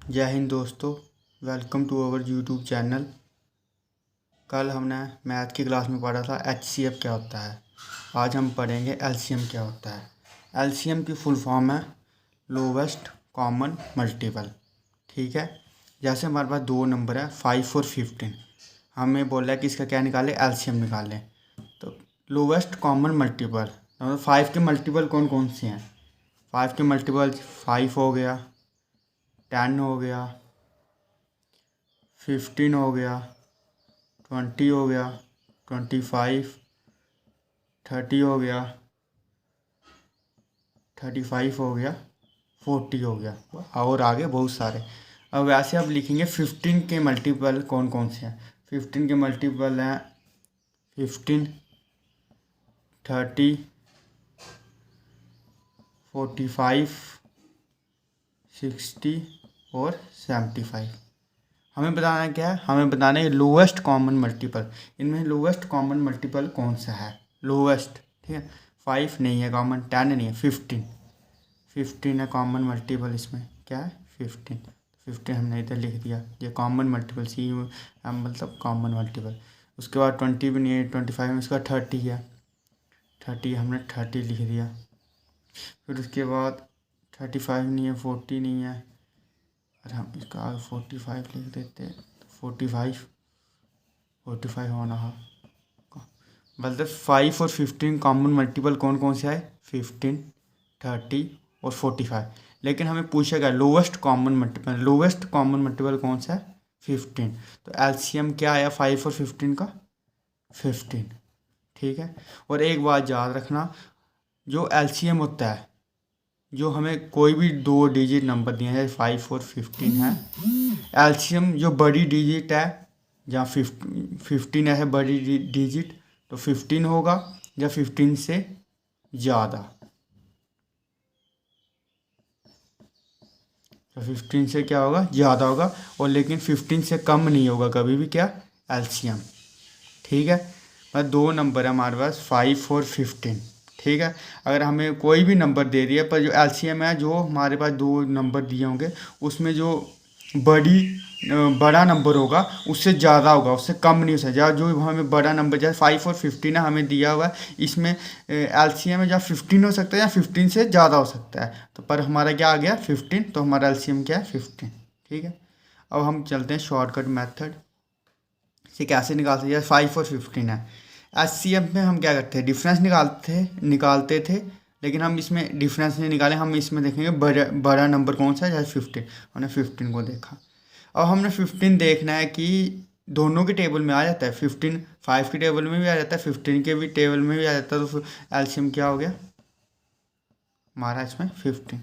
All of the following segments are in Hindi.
जय हिंद दोस्तों, welcome to our YouTube channel. कल हमने मैथ की क्लास में पढ़ा था एचसीएफ क्या होता है। आज हम पढ़ेंगे एलसीएम क्या होता है। एलसीएम की फुल फॉर्म है लोवेस्ट कॉमन मल्टीपल। ठीक है, जैसे हमारे पास दो नंबर है 5 और 15, हमें बोला है कि इसका क्या निकालें, एलसीएम निकालें। तो लोवेस्ट कॉमन मल्टीपल मतलब 5 के मल्टीपल कौन कौन से हैं। 5 के मल्टीपल 5 हो गया, 10 हो गया, 15 हो गया, 20 हो गया, 25, 30 हो गया, 35 हो गया, 40 हो गया और आगे बहुत सारे। अब वैसे आप लिखेंगे 15 के मल्टीपल कौन कौन से हैं। 15 के मल्टीपल हैं 15, 30, 45, 60 और 75। हमें बताना है क्या है, हमें बताना है लोवेस्ट कॉमन मल्टीपल। इनमें लोवेस्ट कॉमन मल्टीपल कौन सा है, लोवेस्ट। ठीक है, 5 नहीं है कॉमन, 10 नहीं है, 15 है कॉमन मल्टीपल। इसमें क्या है 15 हमने इधर लिख दिया, ये कॉमन मल्टीपल सी मतलब कॉमन मल्टीपल। उसके बाद 20 भी नहीं है, 25 में इसका 30 है, 30 हमने 30 लिख दिया। फिर उसके बाद 35 नहीं है, 40 नहीं है, और हम इसका 45 लिख देते हैं। 45 होना है, मतलब 5 और 15 कॉमन मल्टीपल कौन कौन से आए, 15, 30 और 45। लेकिन हमें पूछा गया lowest common multiple, lowest common multiple कौन सा है, 15। तो एलसीएम क्या आया 5 और 15 का, 15। ठीक है, और एक बात याद रखना, जो एलसीएम होता है, जो हमें कोई भी दो डिजिट नंबर दिए हैं 5 और 15 है, एलसीएम जो बड़ी डिजिट है, जहाँ 15 है बड़ी डिजिट, तो 15 होगा या 15 से ज़्यादा। तो 15 से क्या होगा, ज़्यादा होगा, और लेकिन 15 से कम नहीं होगा कभी भी, क्या, एलसीएम। ठीक है, बस दो नंबर है हमारे पास 5 और 15। ठीक है, अगर हमें कोई भी नंबर दे दिया, पर जो एलसीएम है, जो हमारे पास दो नंबर दिए होंगे, उसमें जो बड़ा नंबर होगा उससे ज़्यादा होगा, उससे कम नहीं हो सकता। जो हमें बड़ा नंबर जैसे 5 और 15 है हमें दिया हुआ है, इसमें एलसीएम है, जहाँ 15 हो सकता है या 15 से ज़्यादा हो सकता है। तो पर हमारा क्या आ गया 15, तो हमारा एलसीएम क्या है 15। ठीक है, अब हम चलते हैं शॉर्टकट मेथड से कैसे निकालते हैं। 5 और 15 है, एचसीएफ में हम क्या करते हैं, डिफरेंस निकालते थे, लेकिन हम इसमें डिफरेंस नहीं निकाले, हम इसमें देखेंगे बड़ा नंबर कौन सा है, जैसे 15, हमने 15 को देखा। अब हमने 15 देखना है कि दोनों के टेबल में आ जाता है, 15 5 के टेबल में भी आ जाता है, 15 के भी टेबल में भी आ जाता है, तो फिर एलसीएम क्या हो गया हमारा इसमें 15।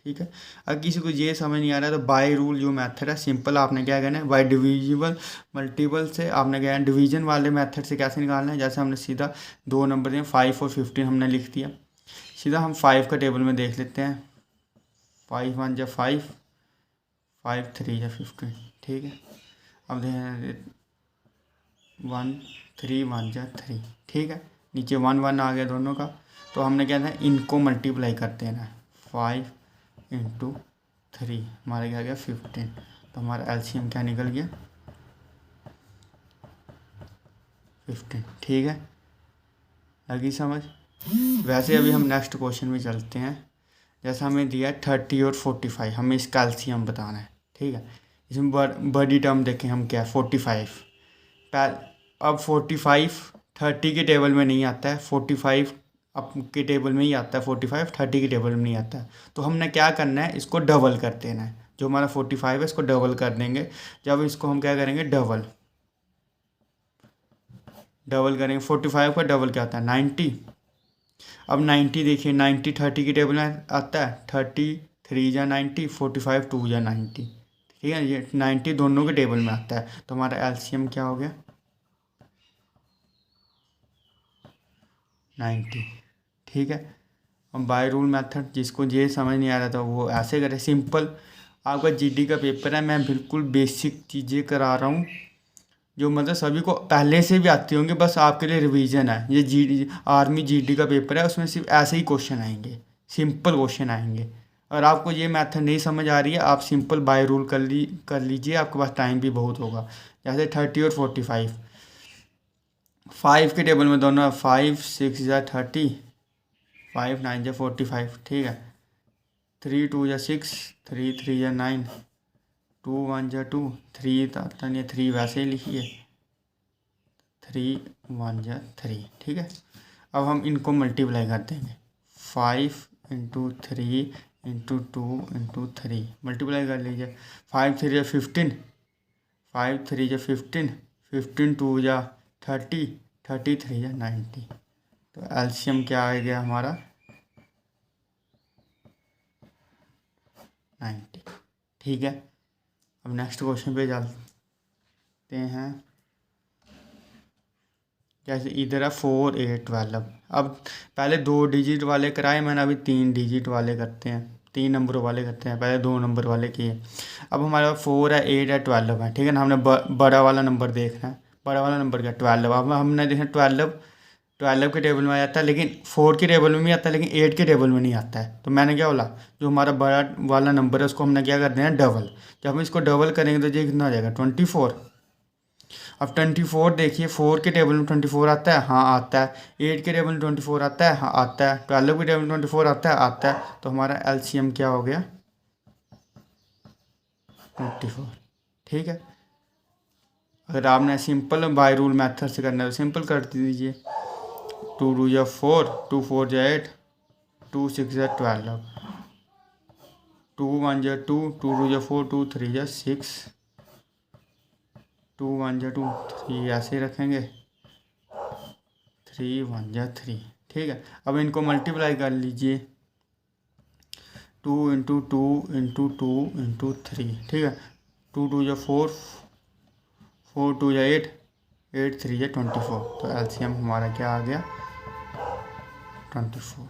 ठीक है, अगर किसी को ये समझ नहीं आ रहा है, तो बाय रूल जो मेथड है सिंपल, आपने क्या करना है, बाय डिविजिबल मल्टीपल से आपने क्या है, डिवीजन वाले मेथड से कैसे निकालना है। जैसे हमने सीधा दो नंबर दिए 5 और 15 हमने लिख दिया, सीधा हम 5 का टेबल में देख लेते हैं। 5 1 या 5, 5 3 या 15। ठीक है, अब देखें 1 3 1 या 3। ठीक है, नीचे 1 1 आ गया दोनों का, तो हमने क्या है, इनको मल्टीप्लाई करते हैं ना, 5 इंटू 3 हमारा क्या गया 15। तो हमारा एलसीएम क्या निकल गया 15। ठीक है, लगी समझ। वैसे अभी हम नेक्स्ट क्वेश्चन में चलते हैं। जैसा हमें दिया 30 और 45, हमें इसका एलसीएम बताना है। ठीक है, इसमें बड़ी टर्म देखें हम, क्या 45। अब 45 30 के टेबल में नहीं आता है, 45 अब के टेबल में ही आता है, 45 30 के टेबल में नहीं आता है। तो हमने क्या करना है, इसको डबल कर देना है। जो हमारा 45 है इसको डबल कर देंगे। जब इसको हम क्या करेंगे, डबल करेंगे, 45 का डबल क्या आता है 90। अब 90 देखिए, 90 30 के टेबल में आता है, 30 3 या 90, 45 2 या 90। ठीक है, ये 90 दोनों के टेबल में आता है, तो हमारा एलसीएम क्या हो गया 90। ठीक है, अब बाय रूल मेथड, जिसको ये समझ नहीं आ रहा था वो ऐसे करे, सिंपल। आपका जीडी का पेपर है, मैं बिल्कुल बेसिक चीज़ें करा रहा हूँ, जो मतलब सभी को पहले से भी आती होंगी, बस आपके लिए रिवीजन है। ये आर्मी जीडी का पेपर है, उसमें सिर्फ ऐसे ही क्वेश्चन आएंगे, सिंपल क्वेश्चन आएंगे। अगर आपको ये मेथड नहीं समझ आ रही है, आप सिंपल बाय रूल कर लीजिए, आपके पास टाइम भी बहुत होगा। जैसे 30 और 45, 5 के टेबल में दोनों 5 6 या 30, 5 9 या 45, ठीक है। 3 2 या 6, 3 3 या 9, 2 1 या 2, 3 तो आता नहीं है, 3 वैसे ही लिखिए, 3 1 या 3, ठीक है। अब हम इनको मल्टीप्लाई कर देंगे, 5 इंटू 3 इंटू 2 इंटू 3, मल्टीप्लाई कर लीजिए। 5 3 या 15, 5 3 या 15, 15 2 या 30, 30 3 या 90। तो एलसीएम क्या आ गया हमारा, 90, ठीक है। अब नेक्स्ट क्वेश्चन पे चलते हैं। जैसे इधर है 4 8 12, अब पहले 2 डिजिट वाले कराए मैंने, अभी 3 डिजिट वाले करते हैं, 3 नंबरों वाले करते हैं, पहले 2 नंबर वाले किए। अब हमारे पास 4 है 8 है 12 है, ठीक है ना। हमने बड़ा वाला नंबर देखना है, बड़ा वाला नंबर क्या 12। अब हमने देखा 12 के टेबल में आ जाता है, लेकिन 4 के टेबल में भी आता है, लेकिन 8 के टेबल में नहीं आता है। तो मैंने क्या बोला, जो हमारा बड़ा वाला नंबर है उसको हमने क्या कर देना, डबल। जब हम इसको डबल करेंगे तो ये कितना हो जाएगा, 24। अब 24 देखिए, 4 के टेबल में 24 आता है, हाँ आता है। 8 के टेबल में 24 आता है, हाँ आता है। 12 के टेबल में 24 आता है, आता है। तो हमारा एलसीएम क्या हो गया, 24, ठीक है। अगर आपने सिंपल बाय रूल मेथड से करना है तो सिंपल कर दीजिए, 2 2 या 4, 2 4 या 8, 2 6 या 12, 2 1 या 2, 2 2 या 4, 2 3 या 6, 2 1 या 2 3 ऐसे ही रखेंगे, 3 1 या 3, ठीक है। अब इनको मल्टीप्लाई कर लीजिए, 2 इंटू 2 इंटू 2 इंटू 3, ठीक है। 2 2 या 4, 4 2 या 8, 8 3 या 24। तो एलसीएम हमारा क्या आ गया, 24।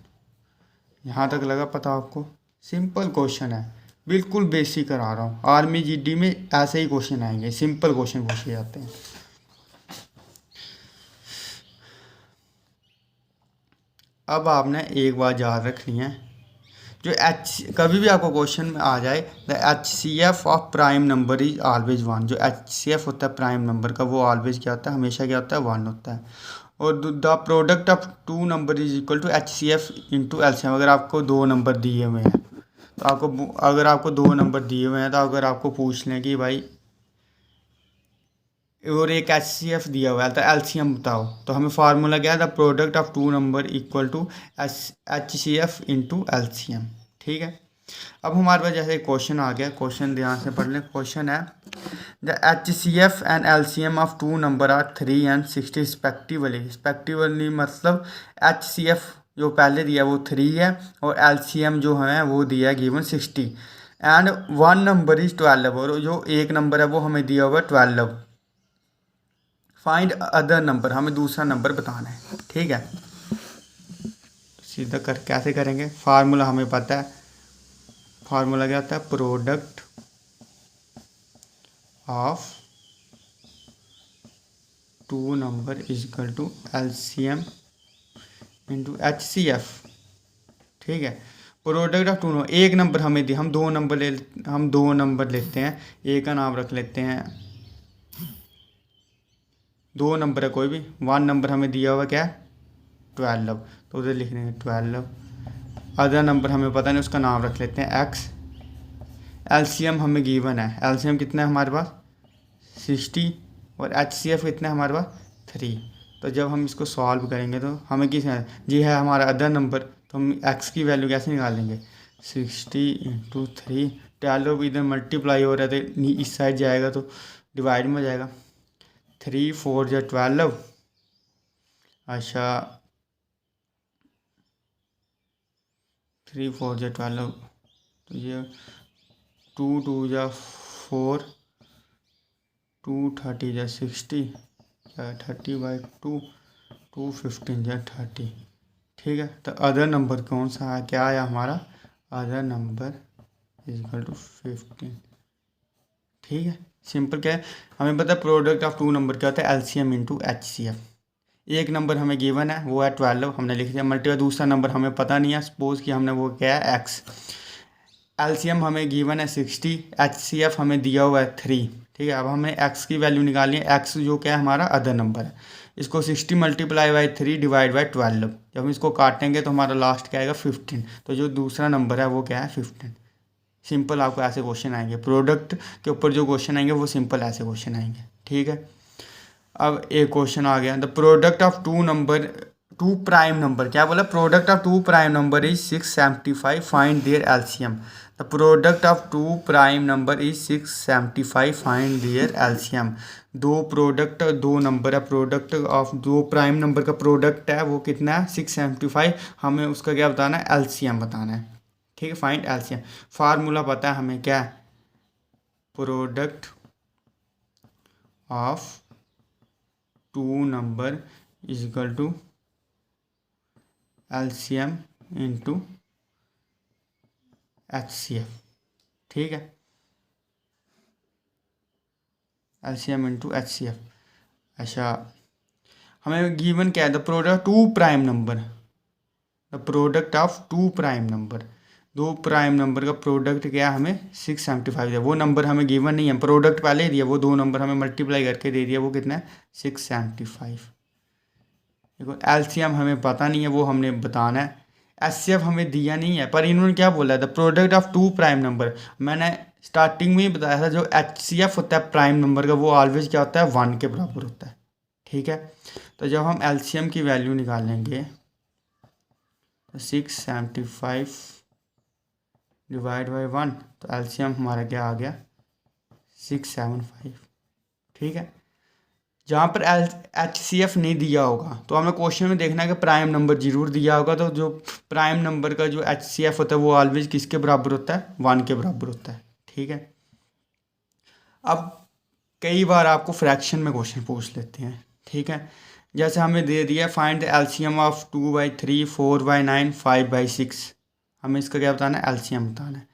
यहाँ तक लगा पता आपको, सिंपल क्वेश्चन है, बिल्कुल बेसिक करा रहा हूँ। आर्मी जीडी में ऐसे ही क्वेश्चन आएंगे, सिंपल क्वेश्चन पूछे जाते हैं। अब आपने एक बात याद रखनी है, जो कभी भी आपको क्वेश्चन में आ जाए, the HCF of prime number is always 1, जो HCF होता है प्राइम नंबर का, वो ऑलवेज क्या होता है, हमेशा क्या होता है, 1 होता है। और the product of 2 number is equal to HCF into LCM. अगर आपको 2 नंबर दिए हुए हैं तो अगर आपको 2 नंबर दिए हुए हैं, तो अगर आपको पूछ लें कि भाई, और एक HCF दिया हुआ है तो एलसीएम बताओ, तो हमें फार्मूला क्या है, the product of 2 number equal to HCF into LCM, ठीक है। अब हमारे पास जैसे क्वेश्चन आ गया, क्वेश्चन ध्यान से पढ़ लें। क्वेश्चन है, the HCF and LCM of 2 number are 3 and 60 respectively मतलब HCF जो पहले दिया वो 3 है, और एलसीएम जो है वो दिया है गिवन 60, एंड 1 नंबर इज 12, और जो एक नंबर है वो हमें दिया हुआ 12। फाइंड अदर नंबर, हमें दूसरा नंबर बताना है, ठीक है। सीधा कर कैसे करेंगे, फार्मूला हमें पता है, फार्मूला क्या होता है, product of 2 number is equal to LCM into HCF, ठीक है। प्रोडक्ट ऑफ 2, एक नंबर हमें दिया, हम 2 नंबर लेते हैं, एक का नाम रख लेते हैं, 2 नंबर है कोई भी, 1 नंबर हमें दिया हुआ क्या है, 12, तो उधर लिख देंगे 12। अदर नंबर हमें पता नहीं, उसका नाम रख लेते हैं X। एलसीएम हमें गिवन है, एलसीएम कितना है हमारे पास, 60, और HCF कितना है हमारे पास, 3। तो जब हम इसको सॉल्व करेंगे तो हमें किस जी है हमारा अदर नंबर, तो हम X की वैल्यू कैसे निकालेंगे, 60 इंटू 3, 12 इधर मल्टीप्लाई हो रहा है तो इस साइड जाएगा तो डिवाइड में हो जाएगा, 3 4 या 12, अच्छा 3 4 या 12, तो ये 2 2 या 4, 2 30 या 60, या 30/2, 2 15 या 30, ठीक है। तो अदर नंबर कौन सा है, क्या आया हमारा, other number is equal to 15, ठीक है। सिंपल क्या है, हमें पता है प्रोडक्ट ऑफ 2 नंबर क्या होता है, एलसीएम इंटू HCF। एक नंबर हमें गिवन है वो है 12, हमने लिख दिया, मल्टीप्लाई दूसरा नंबर हमें पता नहीं है, सपोज कि हमने वो क्या है X, एलसीएम हमें गिवन है 60, एचसीएफ हमें दिया हुआ है 3। ठीक है, अब हमें एक्स की वैल्यू निकालनी है। एक्स जो क्या है हमारा अदर नंबर है। इसको 60 मल्टीप्लाई बाई 3 डिवाइड बाई 12। जब हम इसको काटेंगे तो हमारा लास्ट क्या आएगा 15। तो जो दूसरा नंबर है वो क्या है 15। सिंपल आपको ऐसे क्वेश्चन आएंगे, प्रोडक्ट के ऊपर जो क्वेश्चन आएंगे वो सिंपल ऐसे क्वेश्चन आएंगे। ठीक है, अब एक क्वेश्चन आ गया, the product of two prime number, क्या बोला, product of two prime number is 675, find their LCM. The product of two prime number is 675, find their LCM. दो नंबर है, प्रोडक्ट ऑफ दो प्राइम नंबर का प्रोडक्ट है वो कितना है 675। हमें उसका क्या बताना है, एलसीएम बताना है। ठीक है, फाइंड एलसीएम। फार्मूला पता है हमें, क्या है, product of two number is equal to LCM into HCF. ठीक है, एलसीएम इंटू एचसीएफ। अच्छा, हमें गिवन क्या है, the product two prime number, the product of two prime number, दो प्राइम नंबर का प्रोडक्ट क्या है हमें 675 दिया। वो नंबर हमें गिवन नहीं है, प्रोडक्ट पहले ही दिया, वो दो नंबर हमें मल्टीप्लाई करके दे दिया, वो कितना है 675। देखो एलसीएम हमें पता नहीं है, वो हमने बताना है। एचसीएफ हमें दिया नहीं है, पर इन्होंने क्या बोला है, the product of two prime number. मैंने स्टार्टिंग में ही बताया था, जो एचसीएफ होता है प्राइम नंबर का वो ऑलवेज क्या होता है 1 के बराबर होता है। ठीक है, तो जब हम एलसीएम की वैल्यू निकालेंगे तो 675 डिवाइड बाई 1, तो एलसीएम हमारा क्या आ गया 675। ठीक है, जहाँ पर एच सी एफ नहीं दिया होगा तो हमें क्वेश्चन में देखना है कि प्राइम नंबर जरूर दिया होगा। तो जो प्राइम नंबर का जो एच सी एफ होता है वो ऑलवेज किसके बराबर होता है 1 के बराबर होता है। ठीक है, अब कई बार आपको फ्रैक्शन में क्वेश्चन पूछ लेते हैं। ठीक है, जैसे हमें दे दिया फाइंड द एलसीएम ऑफ 2/3, 4/9, 5/6। हमें इसका क्या बताना है, एलसीएम बताना है।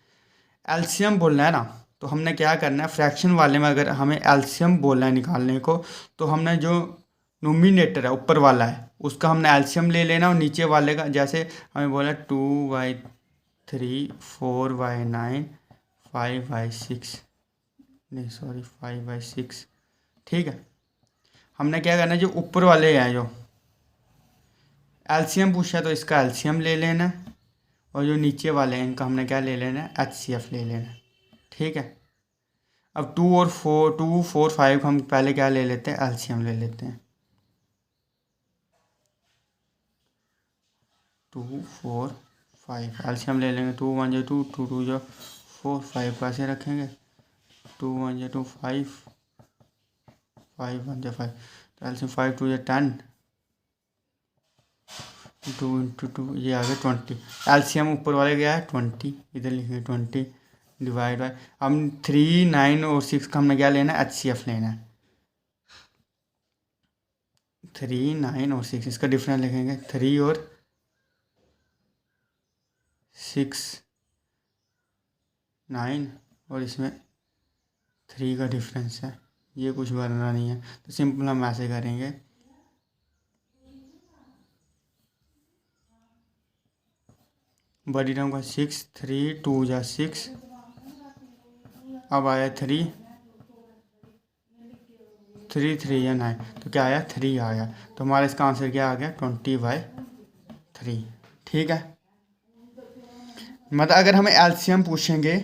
एलसीएम बोलना है ना, तो हमने क्या करना है, फ्रैक्शन वाले में अगर हमें एलसीएम बोलना है निकालने को, तो हमने जो नोमिनेटर है ऊपर वाला है उसका हमने एलसीएम ले लेना, और नीचे वाले का, जैसे हमें बोला 2/3, 4/9, 5/6, नहीं सॉरी 5/6। ठीक है, हमने क्या करना है, जो ऊपर वाले हैं जो एलसीएम पूछा है तो इसका एलसीएम ले लेना है, और जो नीचे वाले हैं इनका हमने क्या ले लेना है, एचसीएफ ले लेना है। ठीक है, अब 2 4 5 हम पहले क्या ले लेते हैं, एलसीएम ले लेते हैं। 2 4 5 एलसीएम ले लेंगे। 2 1 जो 2, 2 2 जो 4, 5 कैसे रखेंगे, 2 1 जो 2, 5 5 1 जो 5, तो एलसीएम 5 2 जो 10, 2 इंटू 2 ये आ गया 20। एलसीएम ऊपर वाले क्या है 20, इधर लिखेंगे 20 डिवाइड बाय, हम 3 9 और 6 का हमने क्या लेना है, एचसीएफ लेना है। 3 9 और 6 इसका डिफरेंस लिखेंगे, 3 और 6 9, और इसमें 3 का डिफरेंस है, ये कुछ करना नहीं है, तो सिंपल हम ऐसे करेंगे, बड़ी टर्म का 6 3 2 जा 6, अब आया 3 3 3 या 9, तो क्या आया 3 आया, तो हमारा इसका आंसर क्या आ गया 20/3। ठीक है, मतलब अगर हमें एलसीएम पूछेंगे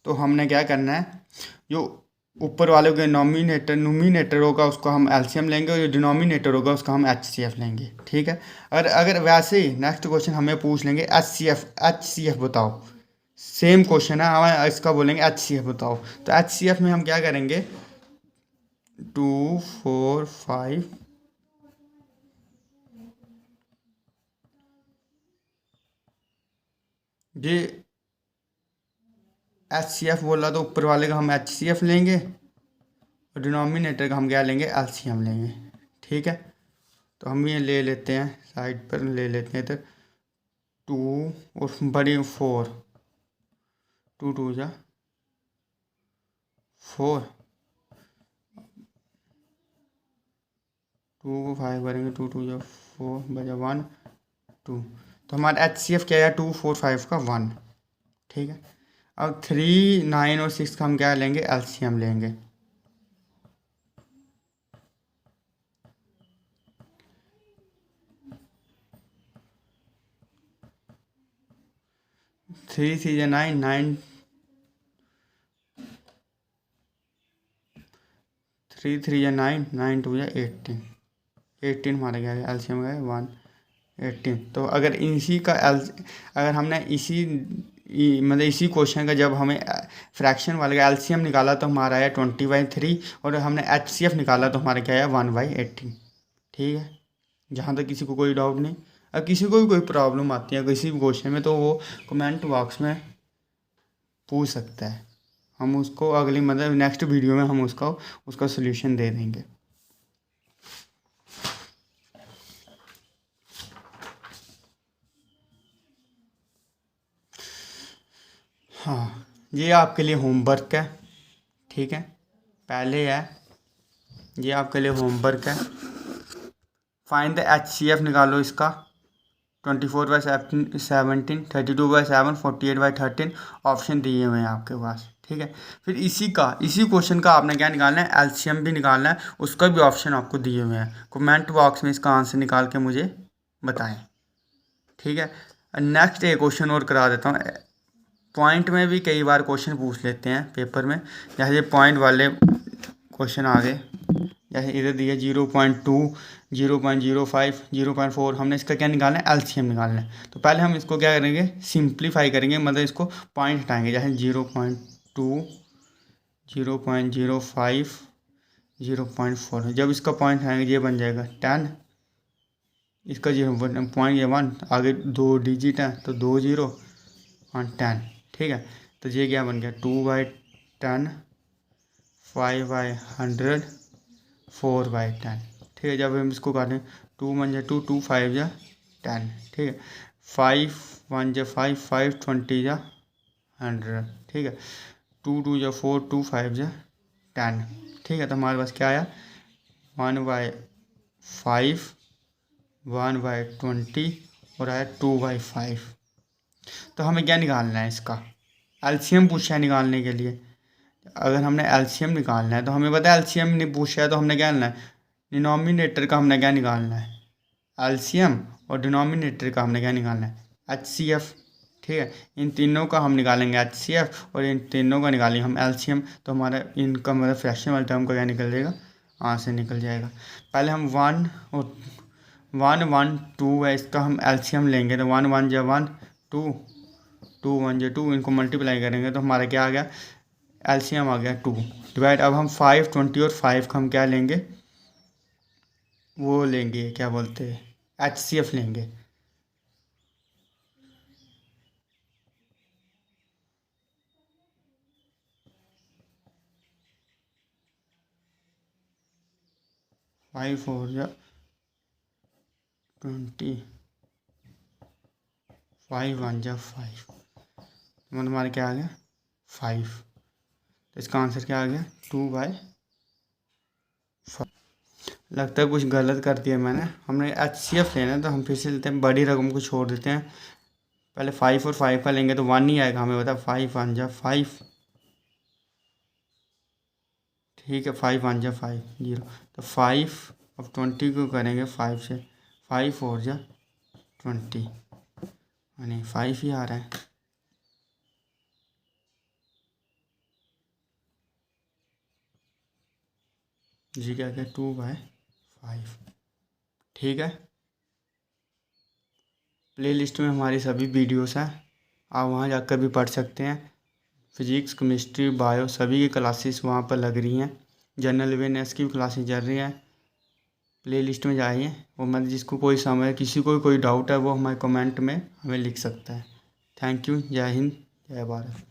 तो हमने क्या करना है, जो ऊपर वाले के नोमिनेटर होगा उसको हम एलसीएम लेंगे, और जो डिनोमिनेटर होगा उसका हम एचसीएफ लेंगे। ठीक है, अगर वैसे ही नेक्स्ट क्वेश्चन हमें पूछ लेंगे एचसीएफ बताओ, सेम क्वेश्चन है, हम इसका बोलेंगे एचसीएफ बताओ, तो एचसीएफ में हम क्या करेंगे 2 4 5 ये एचसीएफ बोला तो ऊपर वाले का हम एचसीएफ लेंगे, और डिनोमिनेटर का हम क्या लेंगे, एलसीएम लेंगे। ठीक है, तो हम ये ले लेते हैं, साइड पर ले लेते हैं इधर 2 और बड़ी 4, 2 2 जा 4, 2 को 5 करेंगे, 2 2 जा 4 बजा 1 2, तो हमारा एचसीएफ क्या है 2 4 5 का 1। ठीक है, अब 3, 9 और 6 का हम क्या लेंगे, एलसीएम लेंगे। थ्री थ्री या 9, 9 3 3 या 9, 9 2 या 18, 18 हमारा क्या है, एलसीएम का है 118। तो अगर इसी का अगर हमने मतलब इसी क्वेश्चन का जब हमें फ्रैक्शन वाले का एलसीएम निकाला तो हमारा आया 20/3, और हमने एचसीएफ निकाला तो हमारा क्या आया 1/18। ठीक है, जहाँ तक किसी को कोई डाउट नहीं। अब किसी को भी कोई प्रॉब्लम आती है किसी भी क्वेश्चन में तो वो कमेंट बॉक्स में पूछ सकता है, हम उसको अगली मतलब नेक्स्ट वीडियो में हम उसका सोल्यूशन दे देंगे। हाँ, ये आपके लिए होमवर्क है। ठीक है, पहले है ये आपके लिए होमवर्क है। फाइंड द एचसीएफ निकालो इसका। 24/17, 32/7, 48/13 ऑप्शन दिए हुए हैं आपके पास। ठीक है, फिर इसी क्वेश्चन का आपने क्या निकालना है, एलसीएम भी निकालना है, उसका भी ऑप्शन आपको दिए हुए हैं। कमेंट बॉक्स में इसका आंसर निकाल के मुझे बताएं। ठीक है, नेक्स्ट एक क्वेश्चन और करा देता हूँ। पॉइंट में भी कई बार क्वेश्चन पूछ लेते हैं पेपर में, जैसे पॉइंट वाले क्वेश्चन आ गए, जैसे इधर दिया 0.2, 0.05, 0.4, हमने इसका क्या निकालना है, एलसीएम निकालना है। तो पहले हम इसको क्या करेंगे, सिंप्लीफाई करेंगे, मतलब इसको पॉइंट हटाएंगे। जैसे 0.2, 0.05, 0.4, जब इसका पॉइंट हटाएंगे ये बन जाएगा 10। इसका 0.1 आगे 2 डिजिट है तो 2 0 और 10। ठीक है, तो ये क्या बन गया 2/10, 5/100, 4/10। ठीक है, जब हम इसको काटें 2 1 जा 2, 2 5 जा 10। ठीक है, 5 1 जा 5, 5 20 जा 100। ठीक है, 2 2 जा 4, 2 5 जा 10। ठीक है, तो हमारे पास क्या आया 1/5, 1/20 और आया 2/5। तो हमें क्या निकालना है, इसका एलसीएम पूछा है निकालने के लिए। अगर हमने एलसीएम निकालना है तो हमें पता है एलसीएम नहीं पूछा है तो हमने क्या करना है, डिनोमिनेटर का हमने क्या निकालना है, एलसीएम, और डिनोमिनेटर का हमने क्या निकालना है, एचसीएफ। ठीक है, इन तीनों का हम निकालेंगे एचसीएफ और इन तीनों का निकालेंगे हम एलसीएम, तो हमारा इनका मतलब फ्रैक्शन वाले टर्म का क्या निकल जाएगा, से निकल जाएगा। पहले हम 1 और 1 1 2 है, इसका हम एलसीएम लेंगे तो 1 1 जा 1, 2 2 1 जा 2, इनको मल्टीप्लाई करेंगे तो हमारा क्या आ गया, एलसीएम आ गया 2 डिवाइड। अब हम 5 20 और 5 का हम क्या लेंगे, वो लेंगे क्या बोलते हैं, एचसीएफ लेंगे। फाइव 4 या 20, 5 1 जा 5, मतलब हमारा क्या आ गया 5। तो इसका आंसर क्या आ गया 2/5। लगता है कुछ गलत कर दिया मैंने, हमने एचसीएफ लेना है तो हम फिर से लेते हैं, बड़ी रकम को छोड़ देते हैं। पहले 5 और 5 का लेंगे तो 1 नहीं आएगा, हमें बता 5 1 जा 5। ठीक है, 5 1 जा 5 0, तो 5, अब 20 को करेंगे 5 से, 5 4 जा 20, नहीं 5 ही आ रहा है। जी क्या क्या 2/5। ठीक है, प्ले लिस्ट में हमारी सभी वीडियोस हैं, आप वहाँ जाकर भी पढ़ सकते हैं। फिजिक्स, केमिस्ट्री, बायो सभी की क्लासेस वहाँ पर लग रही हैं। जनरल अवेयरनेस की भी क्लासेस चल रही हैं। प्ले लिस्ट में जाइए, वो मतलब जिसको कोई समय किसी को कोई डाउट है वो हमारे कमेंट में हमें लिख सकता है। थैंक यू, जय हिंद, जय भारत।